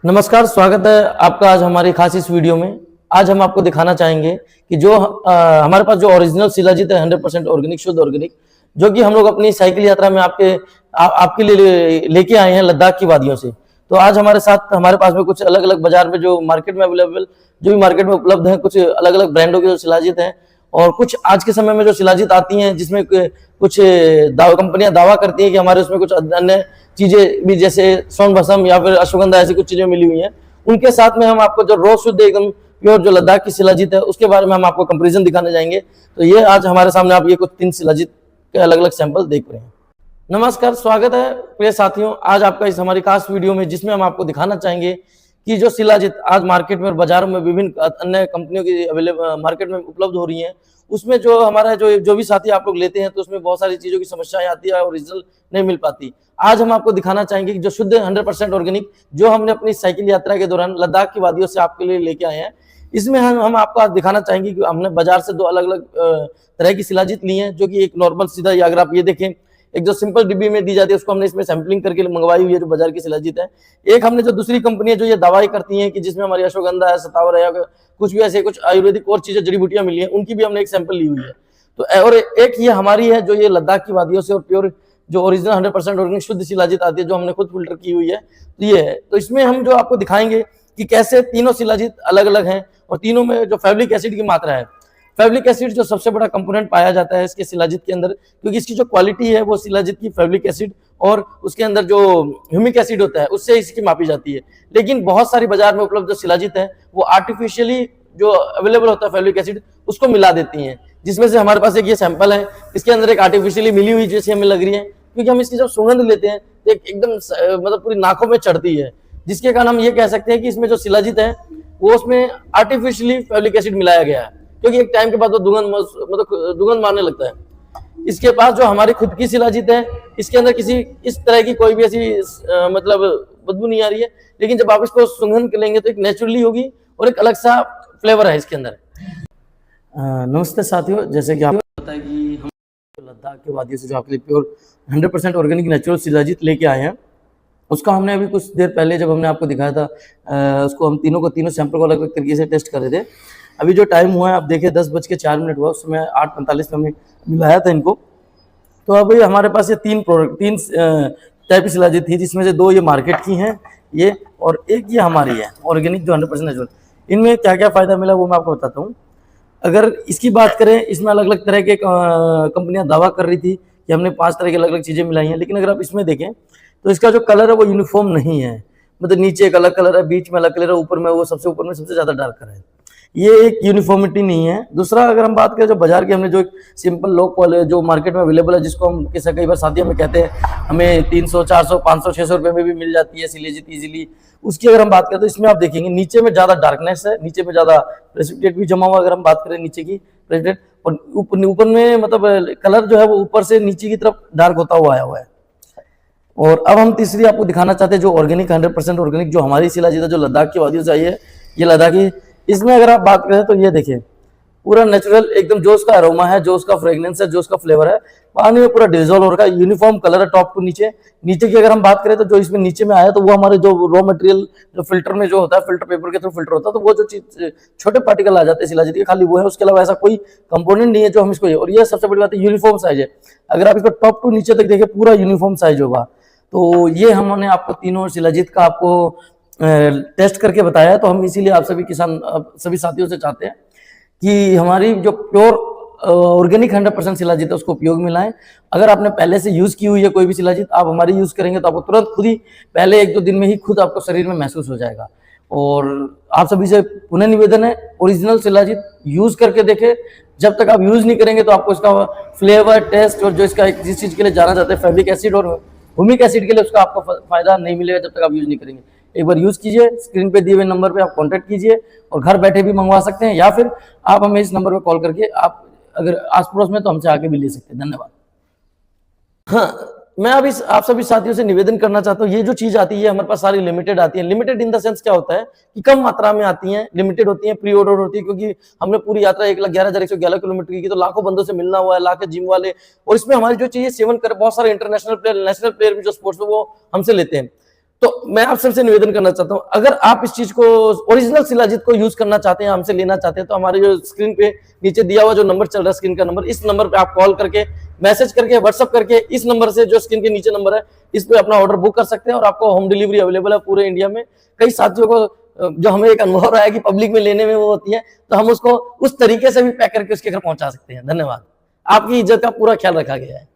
नमस्कार, स्वागत है आपका आज हमारी खास इस वीडियो में। आज हम आपको दिखाना चाहेंगे कि जो हमारे पास जो ओरिजिनल शिलाजीत है 100% ऑर्गेनिक, शुद्ध ऑर्गेनिक, जो कि हम लोग अपनी साइकिल यात्रा में आपके लिए लेके आए हैं लद्दाख की वादियों से। तो आज हमारे साथ हमारे पास में कुछ अलग अलग बाजार में जो मार्केट में अवेलेबल, जो भी मार्केट में उपलब्ध है, कुछ अलग अलग ब्रांडों के जो शिलाजीत हैं और कुछ आज के समय में जो शिलाजीत आती हैं जिसमें कुछ कंपनियां दावा करती हैं कि हमारे उसमें कुछ अन्य चीजें भी जैसे स्वर्ण भस्म या फिर अश्वगंधा ऐसी कुछ चीजें मिली हुई हैं। उनके साथ में हम आपको जो रो शुद्ध एकदम प्योर जो लद्दाख की शिलाजीत है उसके बारे में हम आपको कंपैरिजन दिखाने जाएंगे। तो ये आज हमारे सामने आप ये कुछ 3 शिलाजीत के अलग अलग सैंपल देख रहे हैं। नमस्कार, स्वागत है प्रिय साथियों आज आपका इस हमारी खास वीडियो में, जिसमें हम आपको दिखाना चाहेंगे कि जो शिलाजीत आज मार्केट में और बाजारों में विभिन्न अन्य कंपनियों की अवेलेबल मार्केट में उपलब्ध हो रही हैं, उसमें जो हमारा जो भी साथी आप लोग लेते हैं तो उसमें बहुत सारी चीजों की समस्याएं आती है, ओरिजिनल नहीं मिल पाती। आज हम आपको दिखाना चाहेंगे कि जो शुद्ध 100% ऑर्गेनिक जो हमने अपनी साइकिल यात्रा के दौरान लद्दाख की वादियों से आपके लिए लेके आए हैं, इसमें हम आपको आज दिखाना चाहेंगे कि हमने बाजार से 2 अलग अलग तरह की शिलाजीत ली है। जो कि एक नॉर्मल सीधा, या अगर आप ये देखें एक जो सिंपल डिब्बी में दी जाती है उसको हमने इसमें सैंपलिंग करके मंगवाई हुई है, जो बाजार की शिलाजीत है। एक हमने जो दूसरी कंपनी है जो ये दवाई करती है कि जिसमें हमारी अश्वगंधा है, सतावर है, या कुछ भी ऐसे कुछ आयुर्वेदिक और चीजें, जड़ी बूटियां मिली है, उनकी भी हमने एक सैंपल ली हुई है। तो और एक ये हमारी है जो ये लद्दाख की वादियों से और प्योर जो ओरिजिनल 100% ऑर्गेनिक शुद्ध शिलाजीत आती है, जो हमने खुद फिल्टर की हुई है। तो ये है, तो इसमें हम जो आपको दिखाएंगे कि कैसे तीनों शिलाजीत अलग अलग हैं और तीनों में जो फैब्रिक एसिड की मात्रा है, फैब्रिक एसिड जो सबसे बड़ा कंपोनेंट पाया जाता है इसके शिलाजीत के अंदर, क्योंकि इसकी जो क्वालिटी है वो शिलाजीत की फैब्रिक एसिड और उसके अंदर जो ह्यूमिक एसिड होता है उससे इसकी मापी जाती है। लेकिन बहुत सारी बाजार में उपलब्ध जो शिलाजीत है वो आर्टिफिशियली जो अवेलेबल होता है फैब्रिक एसिड उसको मिला देती हैं, जिसमें से हमारे पास एक ये सैंपल है, इसके अंदर एक आर्टिफिशियली मिली हुई जैसी हमें लग रही है, क्योंकि हम इसकी जब सुगंध लेते हैं तो एकदम मतलब पूरी नाकों में चढ़ती है, जिसके कारण हम ये कह सकते हैं कि इसमें जो शिलाजीत है वो उसमें आर्टिफिशियली फैब्रिक एसिड मिलाया गया है, क्योंकि एक टाइम के बाद वो दुर्गंध मारने लगता है। इसके पास जो हमारी खुद की शिलाजीत है इसके अंदर किसी इस तरह की कोई भी ऐसी मतलब बदबू नहीं आ रही है, लेकिन जब आप इसको सुगंध लेंगे तो एक नेचुरली होगी और एक अलग सा फ्लेवर है इसके अंदर। नमस्ते साथियों, जैसे कि आपको पता है कि हम लद्दाख के वादियों से जो आपके लिए प्योर 100% ऑर्गेनिक नेचुरल शिलाजीत लेके आए हैं, उसका हमने अभी कुछ देर पहले जब हमने आपको दिखाया था उसको हम तीनों सैंपल को अलग अलग तरीके से टेस्ट कर रहे थे। अभी जो टाइम हुआ है आप देखिए 10:04 हुआ, उस समय 8:45 में हमने मिलाया था इनको। तो अभी हमारे पास ये 3 टाइप की शिलाजीत थी, जिसमें से 2 ये मार्केट की हैं ये, और एक ये हमारी है ऑर्गेनिक जो 100% नेचुरल। इनमें क्या क्या फ़ायदा मिला वो मैं आपको बताता हूँ। अगर इसकी बात करें, इसमें अलग अलग तरह के कंपनियां दावा कर रही थी कि हमने 5 तरह की अलग अलग चीज़ें मिलाई हैं, लेकिन अगर आप इसमें देखें तो इसका जो कलर है वो यूनिफॉर्म नहीं है। मतलब नीचे एक अलग कलर है, बीच में अलग कलर है, ऊपर में वो सबसे ऊपर में सबसे ज़्यादा डार्क कलर है। ये एक यूनिफॉर्मिटी नहीं है। दूसरा, अगर हम बात करें जो बाजार की, हमने जो एक सिंपल लो क्वालिटी जो मार्केट में अवेलेबल है, जिसको हम किसी कई बार शादियों में कहते हैं हमें 300, 400, 500, 600 रुपये में भी मिल जाती है शिलाजीत ईजिली, उसकी अगर हम बात करें तो इसमें आप देखेंगे नीचे में ज़्यादा डार्कनेस है, नीचे में ज़्यादा प्रेसिपिटेट भी जमा हुआ। अगर हम बात करें नीचे की प्रेसिपिटेट, और ऊपर में मतलब कलर जो है वो ऊपर से नीचे की तरफ डार्क होता हुआ आया हुआ है। और अब हम तीसरी आपको दिखाना चाहते हैं जो ऑर्गेनिक 100% ऑर्गेनिक जो हमारी शिलाजीत है, जो लद्दाख की वादियों से आई है, ये लद्दाखी। इसमें अगर आप बात करें तो ये देखिए पूरा नेचुरल एकदम, जो उसका अरोमा है, जो उसका फ्रेग्रेंस है, जो उसका फ्लेवर है, पानी में पूरा डिजोल्व हो रखा है। यूनिफॉर्म कलर है टॉप टू नीचे। नीचे की अगर हम बात करें तो जो इसमें नीचे में आया तो वो हमारे जो रॉ मटेरियल जो फिल्टर में जो होता है, फिल्टर पेपर के थ्रू फिल्टर होता है, तो वो जो चीज छोटे पार्टिकल आ जाते हैं शिलाजीत के, खाली वो है, उसके अलावा ऐसा कोई कंपोनेंट नहीं है जो हम इसको। और ये सबसे बड़ी बात है, यूनिफॉर्म साइज है। अगर आप इसको टॉप टू नीचे तक देखें पूरा यूनिफॉर्म साइज होगा। तो ये हमने आपको तीनों शिलाजीत का आपको टेस्ट करके बताया है। तो हम इसीलिए आप सभी किसान सभी साथियों से चाहते हैं कि हमारी जो प्योर ऑर्गेनिक 100% शिलाजीत है उसको उपयोग में लाएं। अगर आपने पहले से यूज की हुई है कोई भी शिलाजीत, आप हमारी यूज करेंगे तो आपको तुरंत खुद ही पहले 1-2 दिन में ही खुद आपको शरीर में महसूस हो जाएगा। और आप सभी से पुनः निवेदन है, ओरिजिनल शिलाजीत यूज करके देखें। जब तक आप यूज नहीं करेंगे तो आपको इसका फ्लेवर, टेस्ट और जो इसका जिस चीज के लिए जाना चाहते हैं फैब्रिक एसिड और ह्यूमिक एसिड के लिए, उसका आपको फायदा नहीं मिलेगा जब तक आप यूज नहीं करेंगे। एक बार यूज कीजिए, स्क्रीन पे दिए हुए नंबर पे आप कांटेक्ट कीजिए और घर बैठे भी मंगवा सकते हैं, या फिर आप हमें इस नंबर पे कॉल करके आप अगर आस पड़ोस में तो हमसे आके भी ले सकते हैं। धन्यवाद। हाँ, मैं अभी आप सभी साथियों से निवेदन करना चाहता हूँ, ये जो चीज आती है हमारे पास सारी लिमिटेड आती है। लिमिटेड इन द सेंस क्या होता है कि कम मात्रा में आती हैं, लिमिटेड होती हैं, प्री ऑर्डर होती है, क्योंकि हमने पूरी यात्रा 1,11,111 किलोमीटर की, तो लाखों बंदों से मिलना हुआ है, लाखों जिम वाले, और इसमें हमारी जो चीज सेवन कर बहुत सारे इंटरनेशनल प्लेयर, नेशनल प्लेयर भी जो स्पोर्ट्स में वो हमसे लेते हैं। तो मैं आप सबसे निवेदन करना चाहता हूं, अगर आप इस चीज को ओरिजिनल शिलाजीत को यूज करना चाहते हैं, हमसे लेना चाहते हैं, तो हमारे जो स्क्रीन पे नीचे दिया हुआ जो नंबर चल रहा है, स्क्रीन का नंबर, इस नंबर पे आप कॉल करके, मैसेज करके, व्हाट्सअप करके, इस नंबर से जो स्क्रीन के नीचे नंबर है इस पे अपना ऑर्डर बुक कर सकते हैं और आपको होम डिलीवरी अवेलेबल है पूरे इंडिया में। कई साथियों को जो हमें एक अनुभव रहा है कि पब्लिक में लेने में वो होती है, तो हम उसको उस तरीके से भी पैक करके उसके घर पहुंचा सकते हैं। धन्यवाद। आपकी इज्जत का पूरा ख्याल रखा गया है।